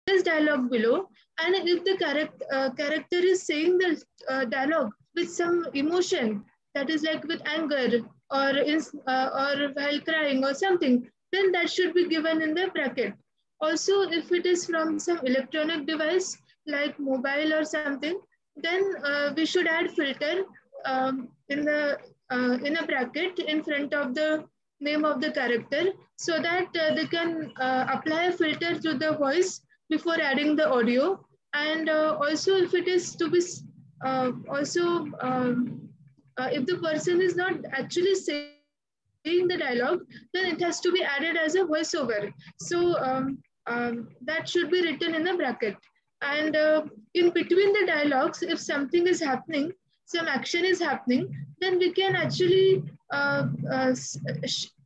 this dialogue below, and if the character is saying the dialogue with some emotion, that is like with anger or while crying or something, then that should be given in the bracket. Also, if it is from some electronic device like mobile or something, then we should add filter in a bracket in front of the name of the character, so that they can apply a filter to the voice before adding the audio. And also, if it is to be also if the person is not actually saying the dialogue, then it has to be added as a voiceover. So that should be written in a bracket. And in between the dialogues, if something is happening, some action is happening, then we can actually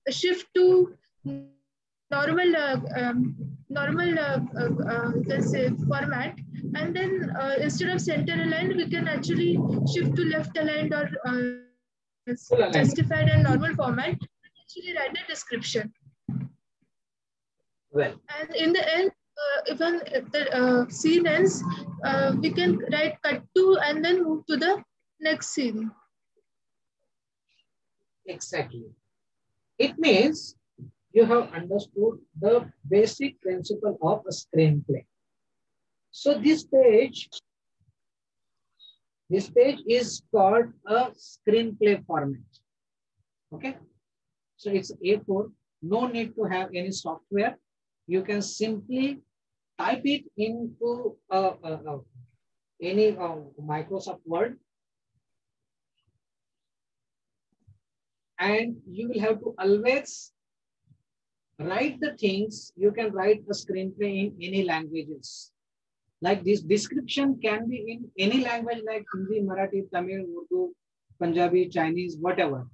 shift to normal, you can say, format. And then instead of center aligned, we can actually shift to left aligned or justified and normal format. Actually write a description. Well, and in the end, even if the scene ends, we can write cut to and then move to the next scene. Exactly. It means you have understood the basic principle of a screenplay. So this page is called a screenplay format. Okay. So it's A4. No need to have any software. You can simply type it into any Microsoft Word, and you will have to always write the things. You can write a screenplay in any languages. Like this description can be in any language like Hindi, Marathi, Tamil, Urdu, Punjabi, Chinese, whatever.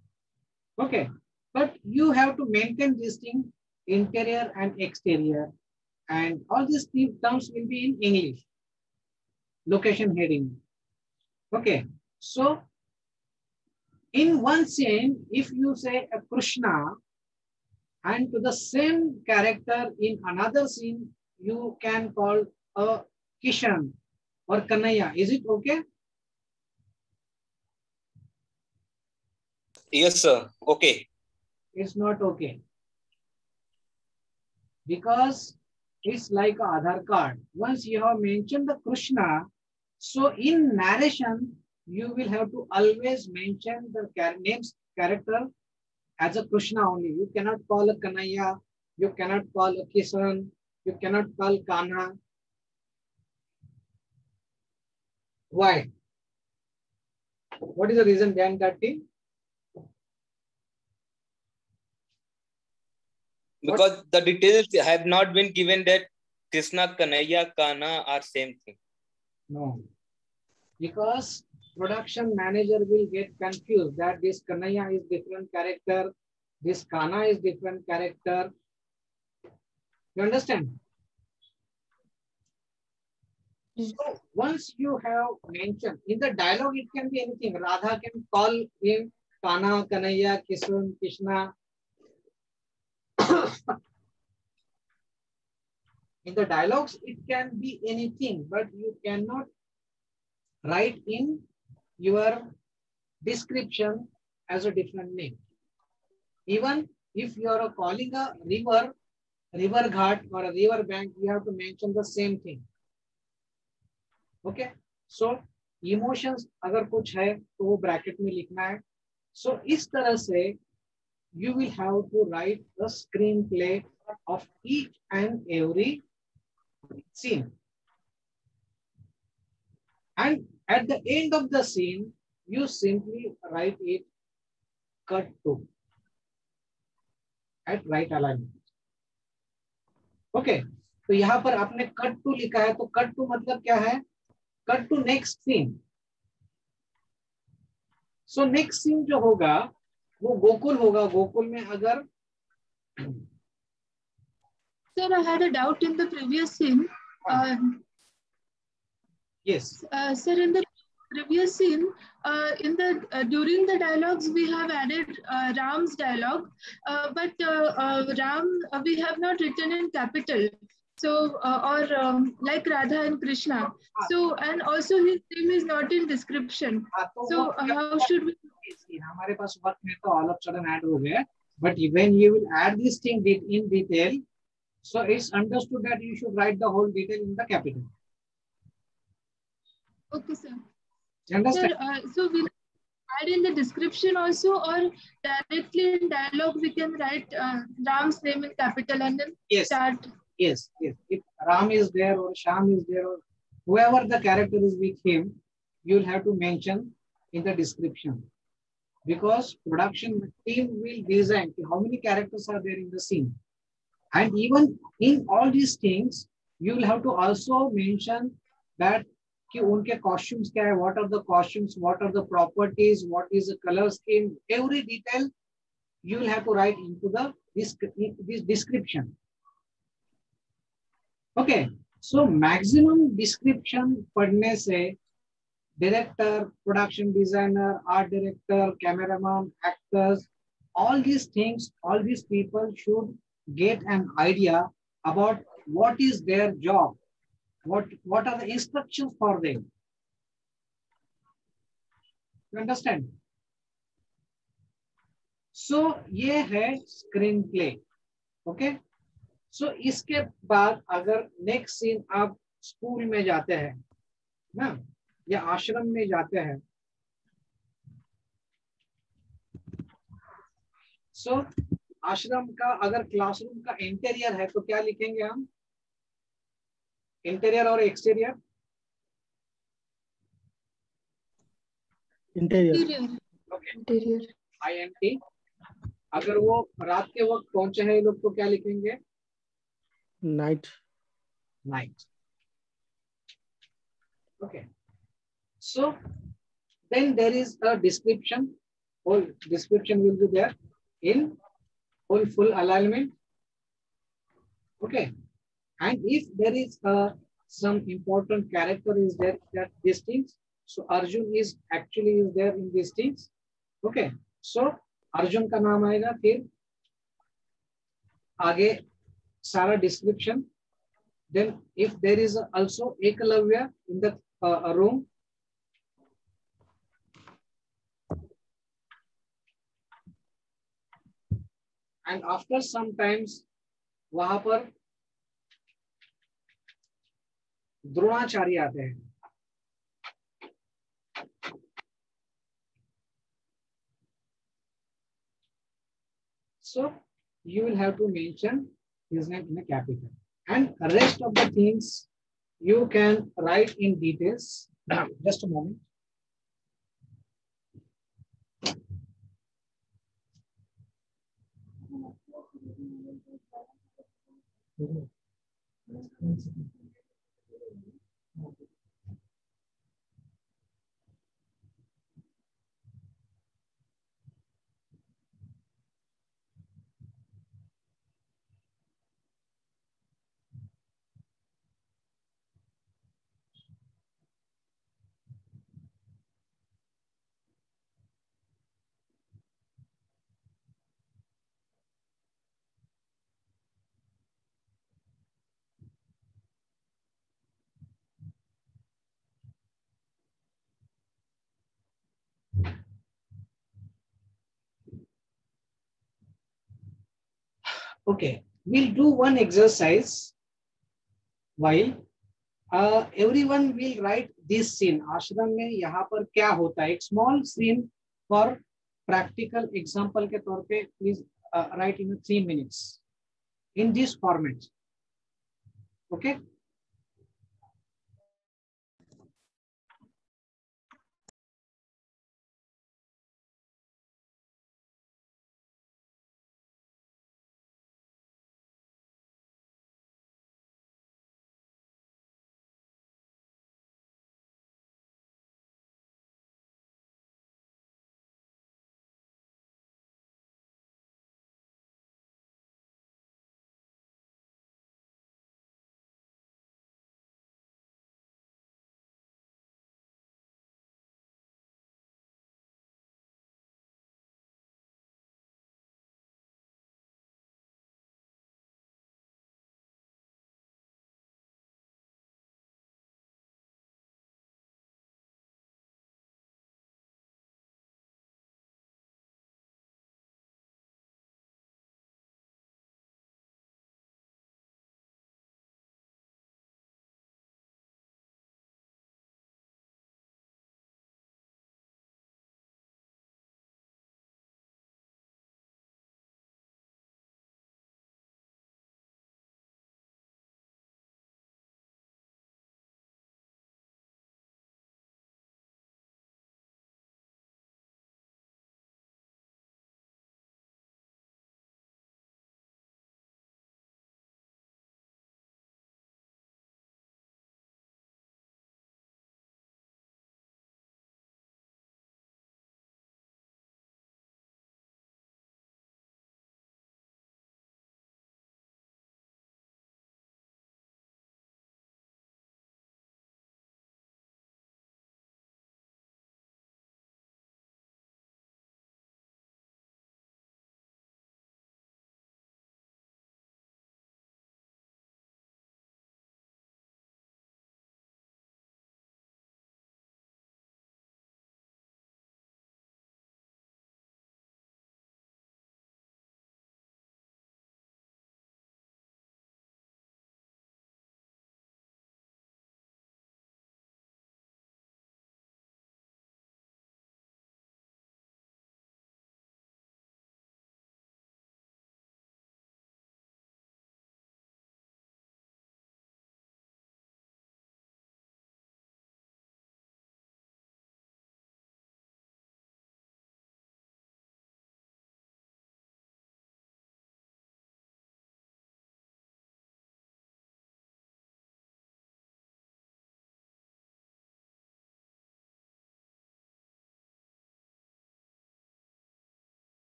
Okay. But you have to maintain this thing, interior and exterior. And all these terms will be in English. Location heading. Okay. So in one scene, if you say a Krishna, and to the same character in another scene, you can call a Kishan or Kanaya. Is it okay? Yes, sir. Okay. It's not okay. Because it's like an Aadhaar card. Once you have mentioned the Krishna, so in narration, you will have to always mention the name's character as a Krishna only. You cannot call a Kanaya, you cannot call a Kishan, you cannot call Kana. Why? What is the reason behind that thing? Because the details have not been given that Krishna, Kanaya, Kana are same thing. No. Because production manager will get confused that this Kanaya is different character, this Kana is different character. You understand? So once you have mentioned in the dialogue, it can be anything. Radha can call him Kana, Kanaya, Kishan, Krishna. In the dialogues, it can be anything, but you cannot write in your description as a different name. Even if you are calling a river ghat or a river bank, you have to mention the same thing. Okay, so emotions अगर कुछ है तो वो bracket में लिखना है. So इस तरह से you will have to write the screenplay of each and every scene. And at the end of the scene, you simply write it cut to at right alignment. Okay, तो यहाँ पर आपने cut to लिखा है, तो cut to मतलब क्या है? Cut to next scene. So next scene जो होगा वो गोकुल होगा. गोकुल में अगर Sir, I had a doubt in the previous scene. Yes. Sir, in the previous scene, during the dialogues, we have added Ram's dialogue, but Ram we have not written in capital. So, or like Radha and Krishna. So, and also his name is not in description. हाँ, तो So, how should we? हमारे पास वक्त में तो all of sudden add हो गया, but when you will add this thing in detail, so it's understood that you should write the whole detail in the capital. Okay, sir. You understand? Sir, so we add in the description also, or directly in dialogue we can write Ram's name in capital and then Yes. start. Yes, yes. If Ram is there or Sham is there or whoever the character is with him, you'll have to mention in the description. Because production team will design how many characters are there in the scene. And even in all these things, you will have to also mention that कि उनके costumes क्या है, what are the costumes, what are the properties, what is the color scheme, every detail you will have to write into the this description. Okay, so maximum description पढ़ने से director, production designer, art director, cameraman, actors, all these things, all these people should get an idea about what is their job, what are the instructions for them. You understand? So ये है screenplay, okay? So इसके बाद अगर next scene आप school में जाते हैं ना, या आश्रम में जाते हैं, सो आश्रम का अगर क्लासरूम का इंटीरियर है तो क्या लिखेंगे हम? इंटीरियर और exterior? Interior. Okay, Interior. INT. अगर वो रात के वक्त पहुंचे हैं लोग तो क्या लिखेंगे? Night. Night. Okay, so then there is a description. Whole description will be there in full alignment. Okay, and if there is some important character is there that these things, so Arjun is actually is there in these things. Okay, so Arjun का नाम आएगा, फिर आगे सारा description. Then if there is also Ekalavya in the room, and after some times वहां पर द्रोणाचार्य आते हैं. So you will have to mention his name in a capital, and rest of the things you can write in details. Just a moment. Okay, we'll do one exercise while everyone will write this scene. आश्रम में यहाँ पर क्या होता है? एक small scene for practical example के तौर पे please write in 3 minutes in this format. Okay.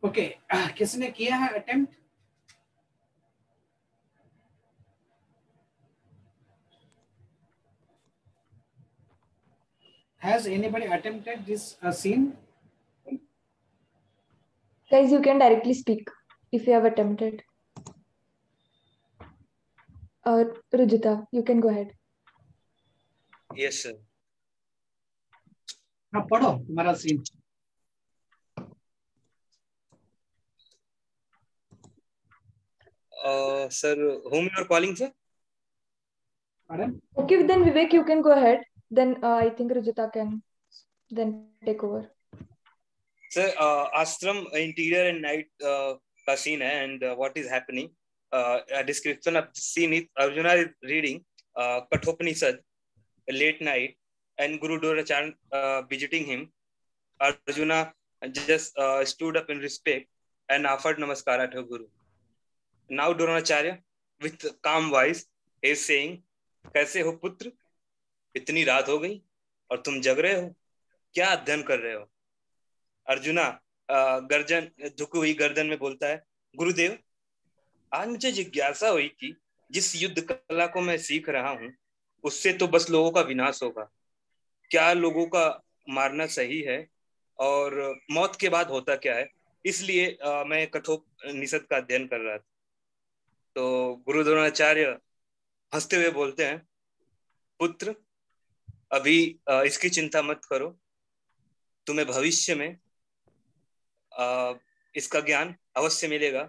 Okay, किसने किया है attempt? Has anybody attempted this scene? Guys, you can directly speak if you have attempted. Rujita, you can go ahead. Yes, sir. हाँ, पढ़ो तुम्हारा scene. Sir, whom you are calling, sir? Pardon? Okay, then Vivek, you can go ahead. Then I think Rujita can then take over. Sir, ashram interior and night का scene है, and what is happening? A description of the scene is Arjuna is reading Kathopanishad late night, and Guru Dronacharya visiting him. Arjuna just stood up in respect and offered namaskara to Guru. Now Dronacharya, with calm voice, is saying, कैसे हो पुत्र? इतनी रात हो गई और तुम जग रहे हो? क्या अध्ययन कर रहे हो? अर्जुना गर्जन झुकी हुई गर्दन में बोलता है, गुरुदेव, आज मुझे जिज्ञासा हुई कि जिस युद्ध कला को मैं सीख रहा हूं, उससे तो बस लोगों का विनाश होगा. क्या लोगों का मारना सही है और मौत के बाद होता क्या है? इसलिए मैं कठोपनिषद का अध्ययन कर रहा था. तो गुरु द्रोणाचार्य हंसते हुए बोलते हैं, पुत्र, अभी इसकी चिंता मत करो. तुम्हें भविष्य में इसका ज्ञान अवश्य मिलेगा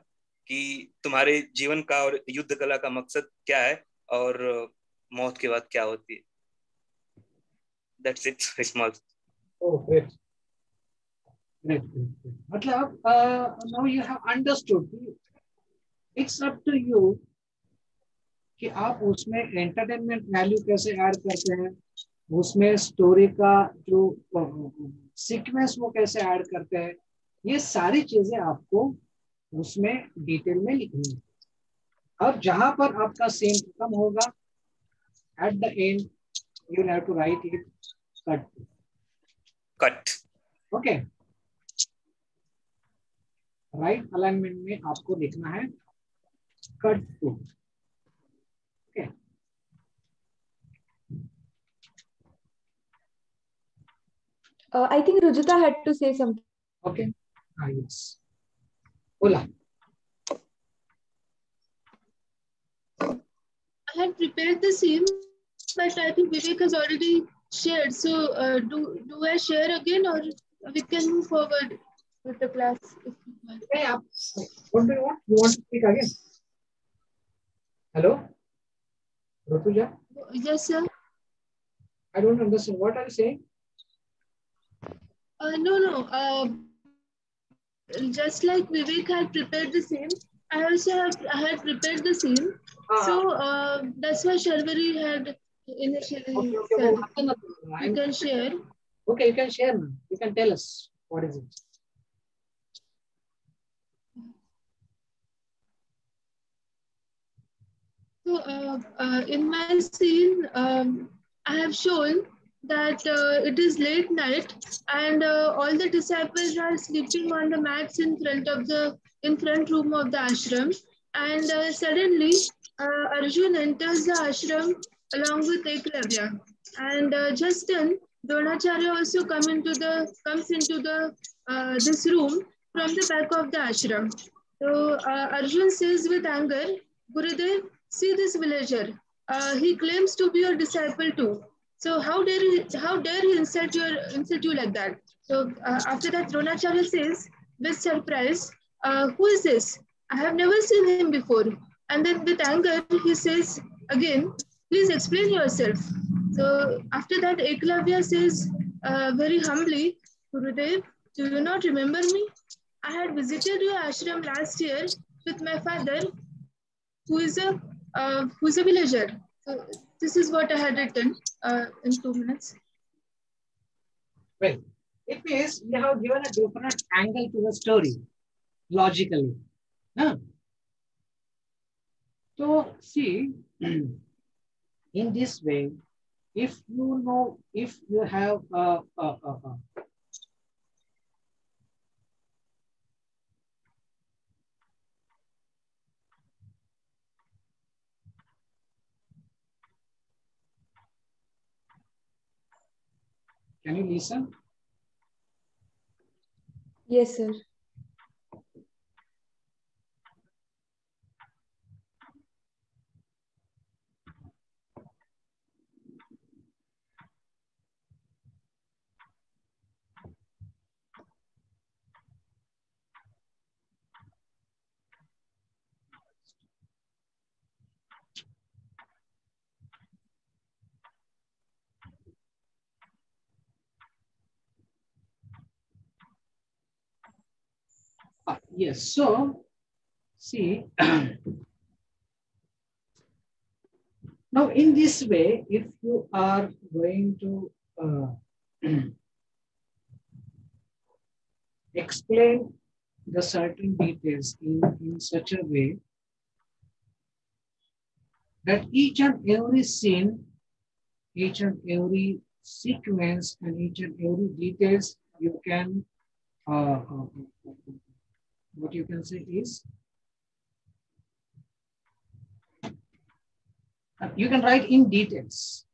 कि तुम्हारे जीवन का और युद्ध कला का मकसद क्या है और मौत के बाद क्या होती है. That's it. Small. Oh, great. मतलब now you have understood. It's up to you कि आप उसमें एंटरटेनमेंट वैल्यू कैसे ऐड करते हैं, उसमें स्टोरी का जो सीक्वेंस वो कैसे ऐड करते हैं. ये सारी चीजें आपको उसमें डिटेल में लिखनी है. और जहां पर आपका सीन खत्म होगा, at the end you will have to write it cut. Okay, right alignment में आपको लिखना है cut to. Okay, I think Rujita had to say something. Okay. Yes. Ola. I had prepared the same, but I think Vivek has already shared. So do I share again, or we can move forward with the class? Hey, what do you want? You want to speak again? Hello? Rutuja? Yes, sir. I don't understand. What are you saying? No. Just like Vivek had prepared the same, I had prepared the same. So that's why Sharvari had initially said. You can share. Okay, you can share. You can tell us what is it. So in my scene, I have shown that it is late night and all the disciples are sleeping on the mats in front room of the ashram, and suddenly Arjun enters the ashram along with Eklavya, and just then Dronacharya also comes into the this room from the back of the ashram. So Arjun says with anger, Gurudev, see this villager. He claims to be your disciple too. So how dare he insult you like that? So after that, Dronacharya says with surprise, "Who is this? I have never seen him before." And then with anger, he says again, "Please explain yourself." So after that, Eklavya says very humbly, "Gurudev, do you not remember me? I had visited your ashram last year with my father, who is a villager." So this is what I had written in 2 minutes. Well, it means you have given a different angle to the story, logically. Huh? So see, in this way, if you have Can you listen? Yes, sir. Yes. So, see, now in this way, if you are going to explain the certain details in such a way that each and every scene, each and every sequence, and each and every details you can, what you can say is, you can write in details.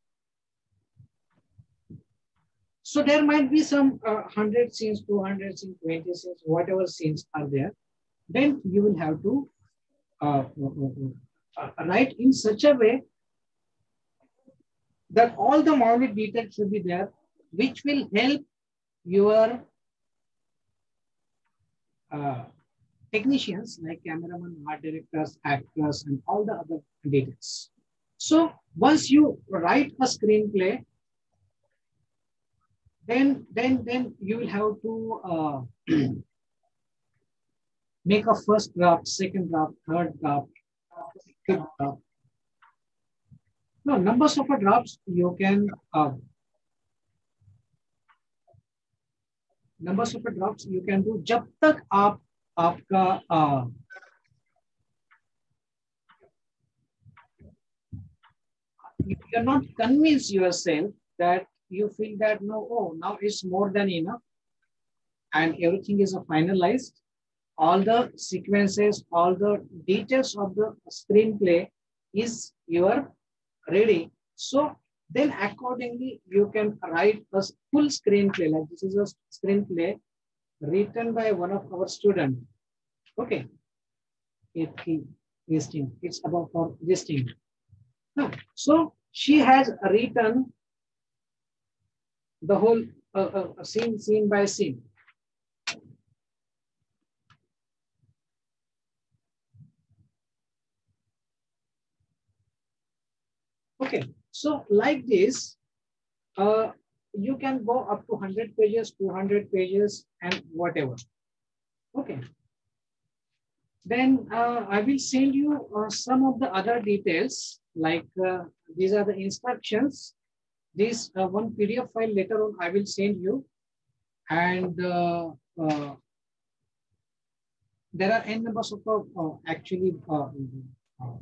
So there might be some 100 scenes, 200 scenes, 20 scenes, whatever scenes are there. Then you will have to write in such a way that all the minute details should be there, which will help your technicians like cameraman, art directors, actors, and all the other details. So once you write a screenplay, then you will have to make a first draft, second draft, third draft, fifth draft. No, numbers of drafts you can numbers of drafts you can do जब तक आपका you're not convinced yourself that you feel that no, oh, now it's more than enough and everything is finalized. All the sequences, all the details of the screenplay is ready. So then accordingly, you can write a full screenplay. Like this is a screenplay written by one of our students. Okay. It's about for this thing. So she has written the whole scene by scene. Okay, so like this, you can go up to 100 pages, 200 pages, and whatever. Okay. Then I will send you some of the other details, like these are the instructions. This one PDF file later on I will send you. And there are n numbers of actually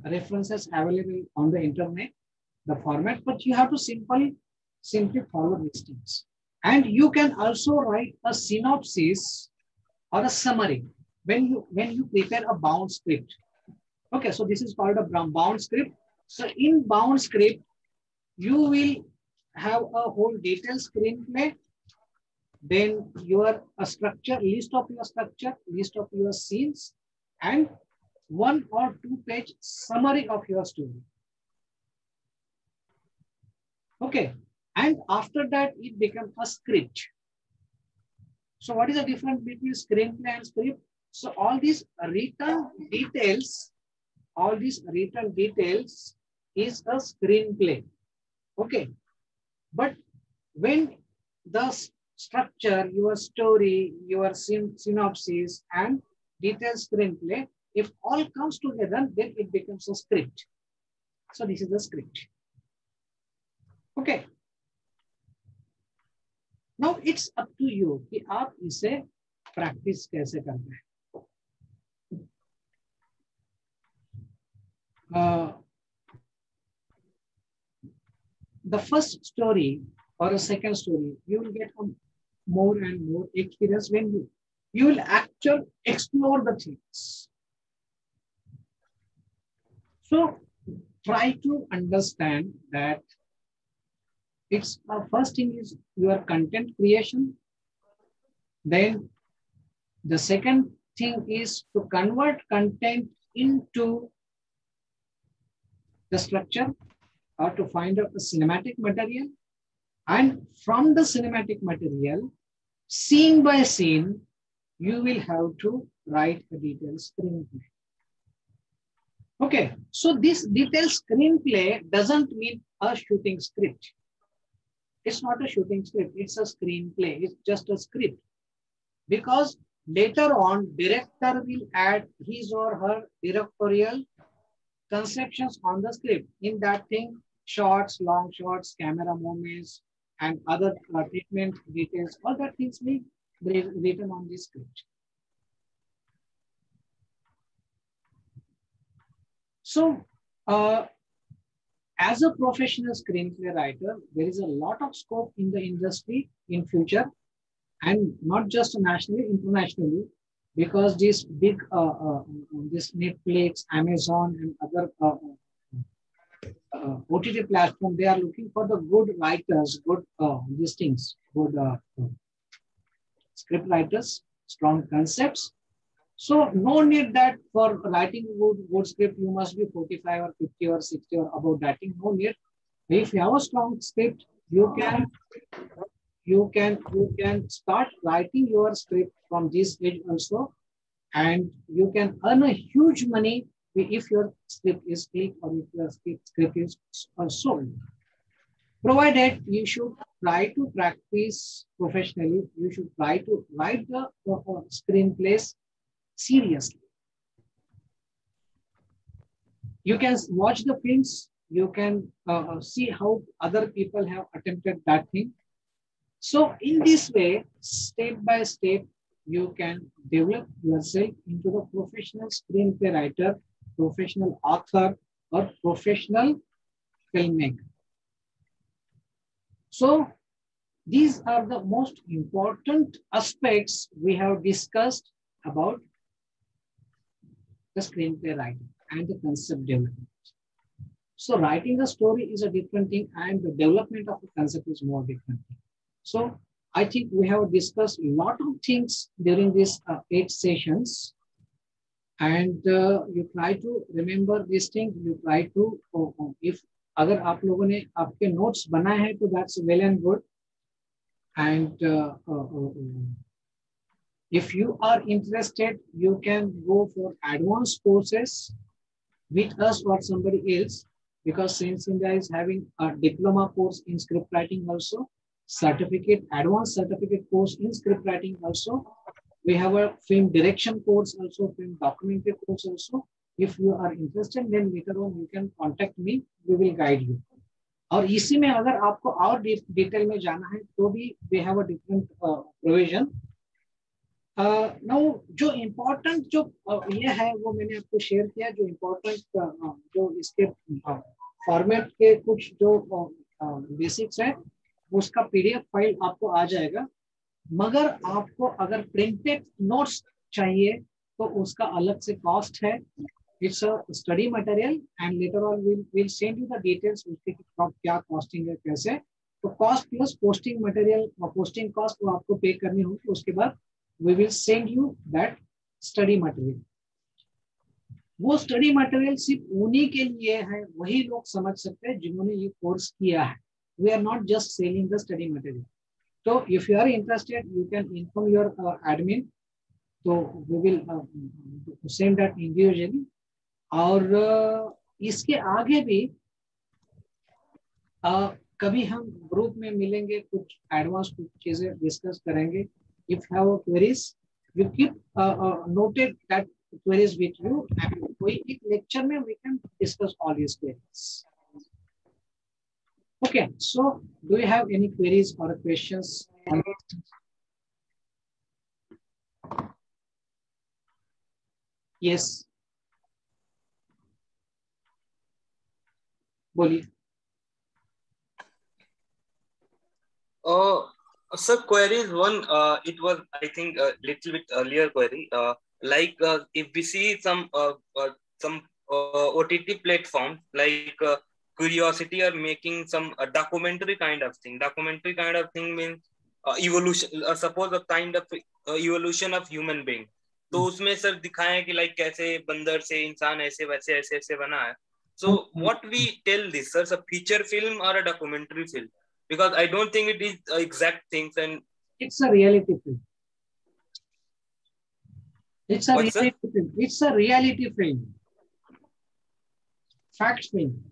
references available on the internet, the format, but you have to simply follow these things. And you can also write a synopsis or a summary when you prepare a bound script. Okay, so this is called a bound script. So in bound script, you will have a whole detailed screenplay, then your structure, list of your structure, list of your scenes, and 1 or 2 page summary of your story. Okay, and after that it becomes a script. So what is the difference between screenplay and script? So all these written details is a screenplay. Okay, but when the structure, your story, your synopsis, and detailed screenplay, if all comes together, then it becomes a script. So this is the script. Okay. Now it's up to you कि आप इसे practice कैसे करना है. The first story or a second story, you will get more and more experience when you will actually explore the things. So try to understand that It's first thing is your content creation. Then the second thing is to convert content into the structure or to find out the cinematic material. And from the cinematic material, scene by scene, you will have to write a detailed screenplay. Okay, so this detailed screenplay doesn't mean a shooting script. It's not a shooting script, it's a screenplay, it's just a script. Because later on, director will add his or her directorial conceptions on the script. In that thing, shots, long shots, camera movements, and other treatment details, all that things will be written on the script. So, as a professional screenplay writer, there is a lot of scope in the industry in future, and not just nationally, internationally, because these big, this Netflix, Amazon, and other OTT platform, they are looking for the good writers, good these things, good script writers, strong concepts. So no need that for writing good script, you must be 45 or 50 or 60 or above that. No need. If you have a strong script, you can start writing your script from this age also, and you can earn a huge money if your script is clicked or if your script is sold. Provided you should try to practice professionally, you should try to write the screenplays seriously. You can watch the films, you can see how other people have attempted that thing. So in this way, step by step, you can develop yourself into the professional screenplay writer, professional author, or professional filmmaker. So these are the most important aspects we have discussed about the screenplay writing and the concept development. So writing a story is a different thing, and the development of the concept is more different thing. So I think we have discussed a lot of things during these 8 sessions, and you try to remember this thing. You try to, if अगर आप लोगों ने आपके notes बनाए हैं तो that's well and good. And if you are interested, you can go for advanced courses with us or somebody else, because Saints India is having a diploma course in script writing also, certificate, advanced certificate course in script writing also. We have a film direction course also, film documentary course also. If you are interested, then later on you can contact me, we will guide you. और इसी में अगर आपको और detail में जाना है तो भी we have a different provision. Now जो important जो ये है वो मैंने आपको शेयर किया, जो important जो इसके फॉर्मेट के कुछ जो बेसिक्स है उसका PDF फाइल आपको आ जाएगा, मगर आपको अगर प्रिंटेड नोट्स चाहिए तो उसका अलग से कॉस्ट है. It's a study material, and later on we'll send you the details उसके क्या कॉस्टिंग है कैसे. तो कॉस्ट प्लस पोस्टिंग मटेरियल और पोस्टिंग कॉस्ट वो आपको पे करनी होगी. उसके बाद we will send you that study material. वो स्टडी मटेरियल सिर्फ उन्हीं के लिए है, वही लोग समझ सकते हैं जिन्होंने ये कोर्स किया है. We are not just selling the study material. So if you are interested, you can inform your admin. So we will send that individually. और इसके आगे भी कभी हम ग्रुप में मिलेंगे, कुछ एडवांस कुछ चीजें डिस्कस करेंगे. If you have queries, you keep noted that queries with you, and कोई एक लेक्चर में we can discuss all these queries. Okay, so do you have any queries or questions? Yes. बोलिए. Sir, query is one. It was, I think, a little bit earlier query. Like if we see some OTT platforms like curiosity or making some documentary kind of thing. Documentary kind of thing means evolution, suppose a kind of evolution of human being. तो उसमें sir दिखाएं कि like कैसे बंदर से इंसान ऐसे वैसे ऐसे ऐसे बना है. So what we tell this, sir, a feature film or a documentary film? Because I don't think it is exact things, and it's a reality film. It's a What's reality film. It's a reality film. Fact film.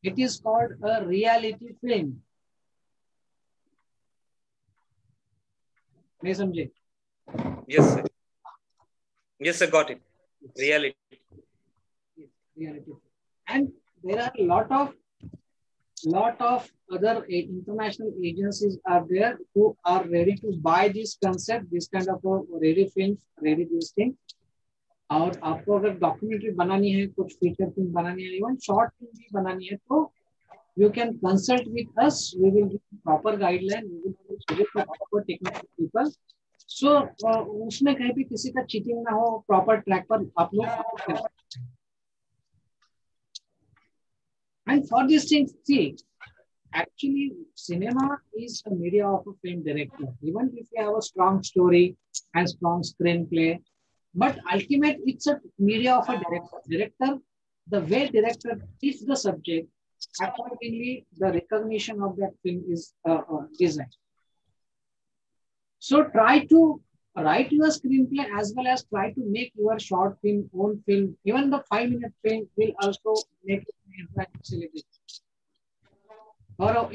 It is called a reality film. नहीं समझे? Yes, sir. Yes, sir, got it. Reality. Reality. And there are a lot of other international agencies are there who are ready to buy this concept, this kind of a ready films, ready this thing. और आपको अगर documentary बनानी है, कुछ feature film बनानी है, even short film भी बनानी है, तो you can consult with us. We will give proper guideline. We will give proper technical people. So उसमें कहीं भी किसी का चीटिंग ना हो, प्रॉपर ट्रैक पर आप लोग. And for these things, see, actually, cinema is a media of a film director. Even if you have a strong story and strong screenplay, but ultimately it's a media of a director. Director, the way director teaches the subject, accordingly, the recognition of that film is designed. So try to write your screenplay as well as try to make your short film, own film. Even the 5-minute film will also make it celebrity. Or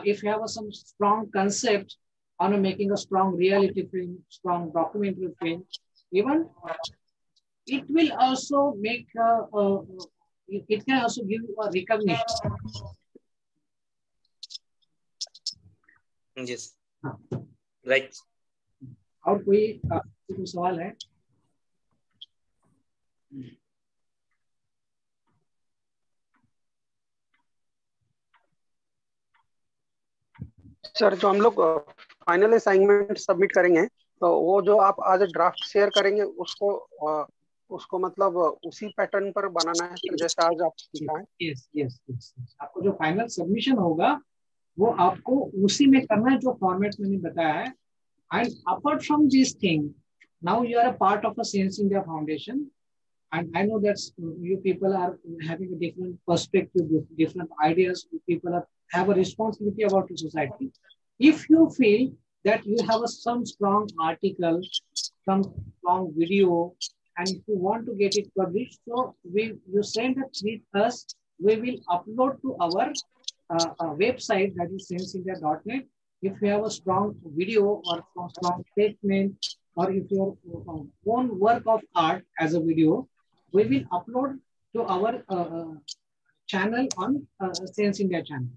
if you have some strong concept on making a strong reality film, strong documentary film, even it will also make it can also give you a recognition. Yes. Right. और कोई सवाल है? Sir, जो हम लोग final assignment submit करेंगे, तो वो जो आप आज ड्राफ्ट शेयर करेंगे, उसको मतलब उसी पैटर्न पर बनाना है सर, जैसे आज आप सिखाएं? यस. आपको जो फाइनल सबमिशन होगा वो आपको उसी में करना है जो फॉर्मेट मैंने बताया है. And apart from this thing, now you are a part of a Science India Foundation, and I know that you people are having a different perspective, different ideas. You people have a responsibility about the society. If you feel that you have some strong article, some strong video, and if you want to get it published, so you send it with us. We will upload to our website, that is scienceindia.net. If you have a strong video or strong statement, or if your own work of art as a video, we will upload to our channel on Science India channel.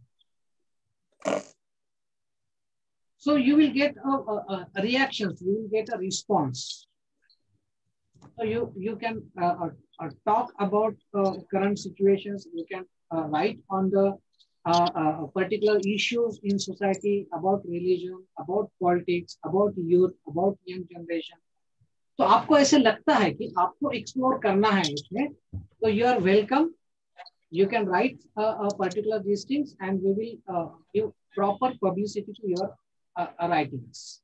So you will get a reactions, you will get a response. So you can talk about current situations. You can write on the particular issues in society, about religion, about politics, about youth, about young generation. तो आपको ऐसे लगता है कि आपको explore करना है इसमें, तो you are welcome. You can write particular these things, and we will give proper publicity to your writings.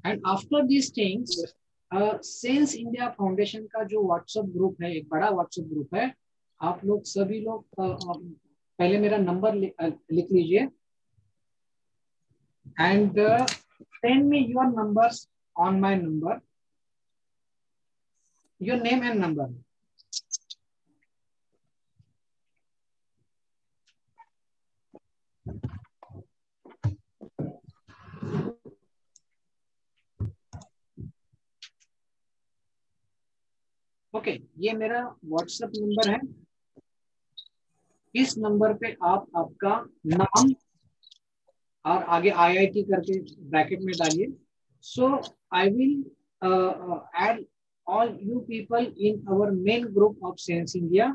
And after these things, Science India Foundation का जो WhatsApp ग्रुप है, एक बड़ा WhatsApp ग्रुप है. आप लोग सभी लोग पहले मेरा नंबर लिख लीजिए, and send me your numbers on my number, your name and number. Okay, ये मेरा व्हाट्सएप नंबर है. इस नंबर पे आप आपका नाम और आगे IIT करके ब्रैकेट में डालिए. So I will add all you people in our main group of science India,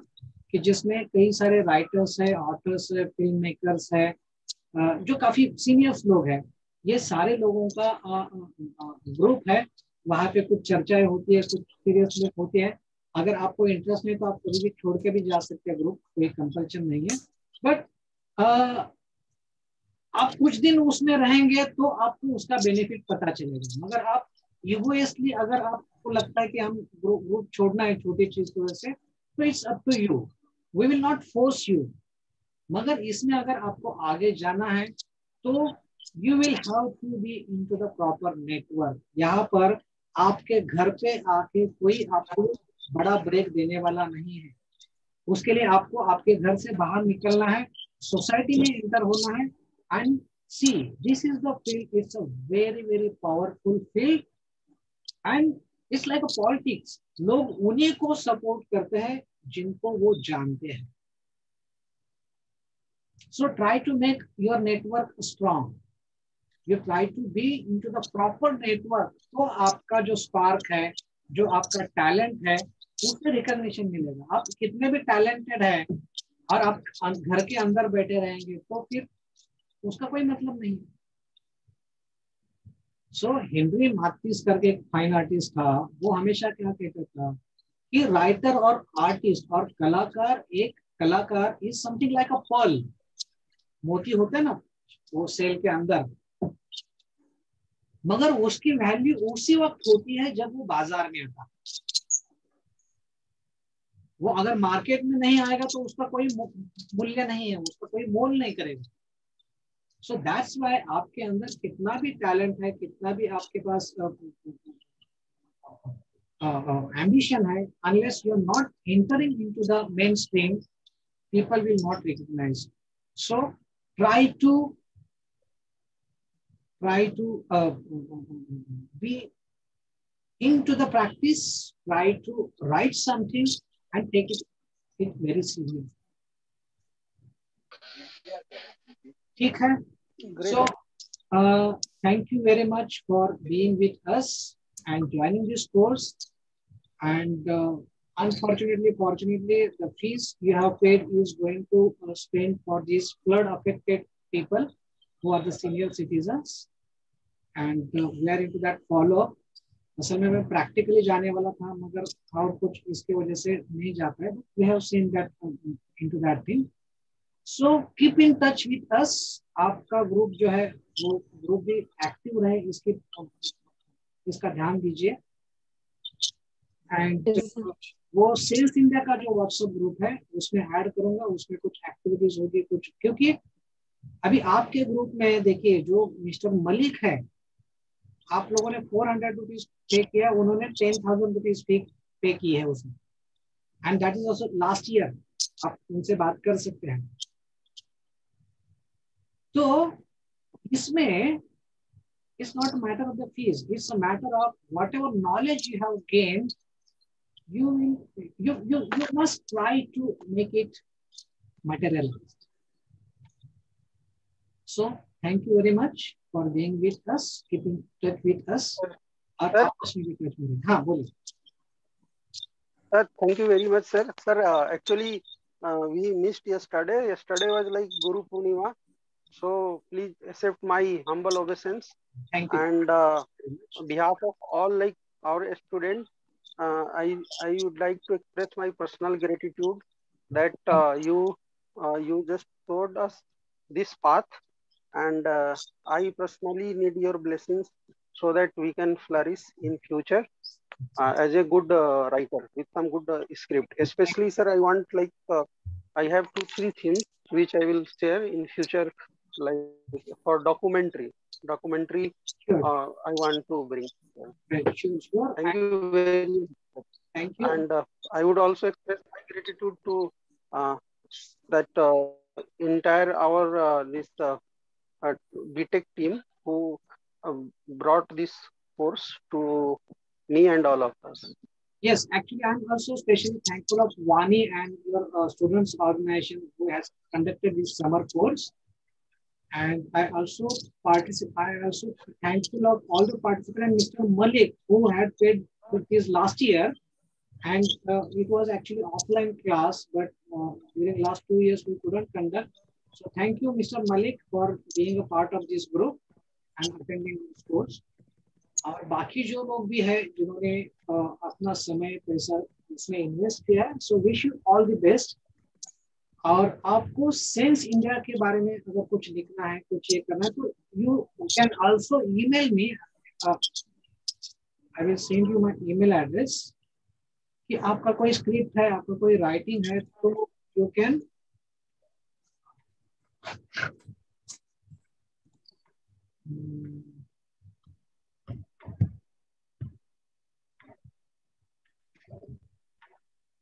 कि जिसमें कई सारे राइटर्स है, ऑथर्स है, फिल्म मेकर्स है, जो काफी सीनियर्स लोग हैं. ये सारे लोगों का ग्रुप है. वहाँ पे कुछ चर्चाएं होती है, कुछ सीरियस लोग होते हैं. अगर आपको इंटरेस्ट नहीं तो आप कभी भी छोड़ के भी जा सकते हैं ग्रुप, कोई कंपल्शन नहीं है। बट आप कुछ दिन उसमें रहेंगे तो आपको उसका बेनिफिट पता चलेगा। मगर आप इगोइस्टली अगर आपको लगता है कि हम ग्रुप छोड़ना है छोटी चीज की वजह से, तो it's up to you, we will not force you. मगर इसमें अगर आपको आगे जाना है तो you will have to be into the proper network. यहाँ पर आपके घर पे आके कोई आपको बड़ा ब्रेक देने वाला नहीं है। उसके लिए आपको आपके घर से बाहर निकलना है, सोसाइटी में एंटर होना है। And see this is the field, it's a very very powerful field and it's like a politics. लोग उन्हीं को सपोर्ट करते हैं जिनको वो जानते हैं। So try to make your network strong. You try to be into the proper network. तो आपका जो स्पार्क है, जो आपका टैलेंट है, उससे रिकॉग्निशन मिलेगा। आप कितने भी टैलेंटेड है और आप घर के अंदर बैठे रहेंगे तो फिर उसका कोई मतलब नहीं। सो हेनरी मैथ्यूज करके एक फाइन आर्टिस्ट था, वो हमेशा क्या कहता था कि राइटर और आर्टिस्ट और कलाकार, एक कलाकार is something like a pearl. मोती होते हैं ना वो सेल के अंदर, मगर उसकी वैल्यू उसी वक्त होती है जब वो बाजार में आता। वो अगर मार्केट में नहीं आएगा तो उसका कोई मूल्य नहीं है, उसका कोई मोल नहीं करेगा। सो दैट्स व्हाई आपके अंदर कितना भी टैलेंट है, कितना भी आपके पास एम्बिशन है, unless you are not entering into the main stream, people will not recognise. So try to be into the practice, try to write something and take it very serious. ठीक है? So thank you very much for being with us and joining this course. And unfortunately, fortunately, the fees you have paid is going to spend for these flood affected people who are the senior citizens. And we are into that follow up. असल में मैं practically जाने वाला था मगर और कुछ इसकी वजह से नहीं जा पाए। We have seen that into that thing. So keep in touch with us. आपका ग्रुप जो है वो ग्रुप भी एक्टिव रहे, इसका ध्यान दीजिए। एंड वो सेल्स इंडिया का जो व्हाट्सएप ग्रुप है उसमें ऐड करूंगा, उसमें कुछ एक्टिविटीज होगी कुछ, क्योंकि अभी आपके ग्रुप में देखिए जो मिस्टर मलिक है, आप लोगों ने 400 रुपीज पे किया, उन्होंने 10,000 रुपीज पे की है उसमें। And that is also last year, आप उनसे बात कर सकते हैं। तो इसमें it's not a matter of the fees, it's a matter of whatever knowledge you have gained, you must try to make it materialized. So thank you very much for being with us, keeping touch with us. और आपस में भी touch में। हाँ बोलिए sir. Thank you very much sir. Sir, actually we missed yesterday. Yesterday was like Guru Purnima, so please accept my humble obeisance. Thank you. And on behalf of all like our students, I would like to express my personal gratitude that you just showed us this path, and I personally need your blessings so that we can flourish in future as a good writer with some good script. Especially, sir, I want like I have 2-3 themes which I will share in future, like for documentary. I want to bring. Sure. Thank you very much. Thank you. And I would also express my gratitude to that entire our this BTech team who brought this course to me and all of us. Yes, actually, I'm also especially thankful of Vani and your students organization who has conducted this summer course. And I also thankful of all the participants and Mr. Malik who had paid his last year, and it was actually offline class, but during last 2 years we couldn't conduct. So thank you, Mr. Malik, for being a part of this group and attending this course. और बाकी जो लोग भी है जिन्होंने अपना समय पैसा इसमें इन्वेस्ट किया है, so wish you all the best. और आपको सेंस इंडिया के बारे में अगर कुछ लिखना है, कुछ ये करना है, तो you can also email me. I will send you my email address कि आपका कोई स्क्रिप्ट है, आपका कोई राइटिंग है, तो you can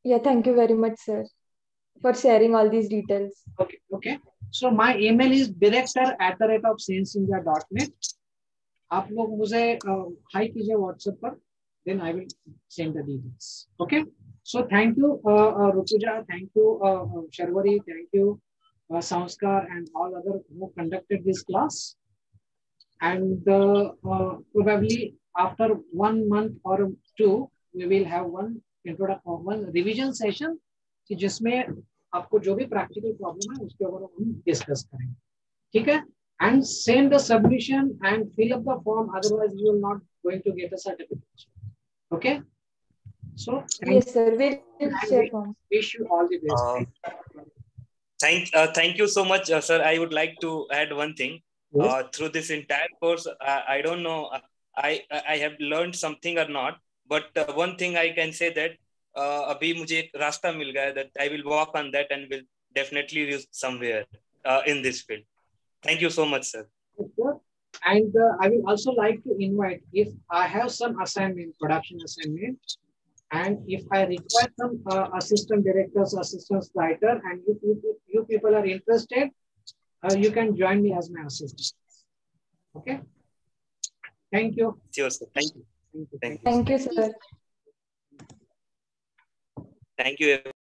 Yeah, thank you very much, sir, for sharing all these details. Okay. So my email is director@sensindia.net. आप लोग मुझे हाई कीजिए व्हाट्सएप पर, then I will send the details. Okay. So thank you, Rutuja. Thank you, Sharwari. Thank you, Sanskar, and all other who conducted this class. And probably after 1 month or 2, we will have one revision session कि जिसमें आपको जो भी practical problem है उसके ऊपर हम discuss करेंगे, ठीक है? And send the submission and fill up the form, otherwise you will not going to get a certificate. Okay? So Yes, sir. We'll share forms. Wish you all the best. Thank you so much, sir. I would like to add one thing. Yes. Through this entire course, I don't know, I have learned something or not, but one thing I can say that अभी मुझे एक रास्ता मिल गया, that I will walk on that and will definitely reach somewhere in this field. Thank you so much, sir. And I will also like to invite, if I have some assignment, production assignment, and if I require some assistant directors, assistant writer, and if you people are interested, you can join me as my assistant. Okay. Thank you. Sure, sir. Thank you. Thank you, sir. Thank you.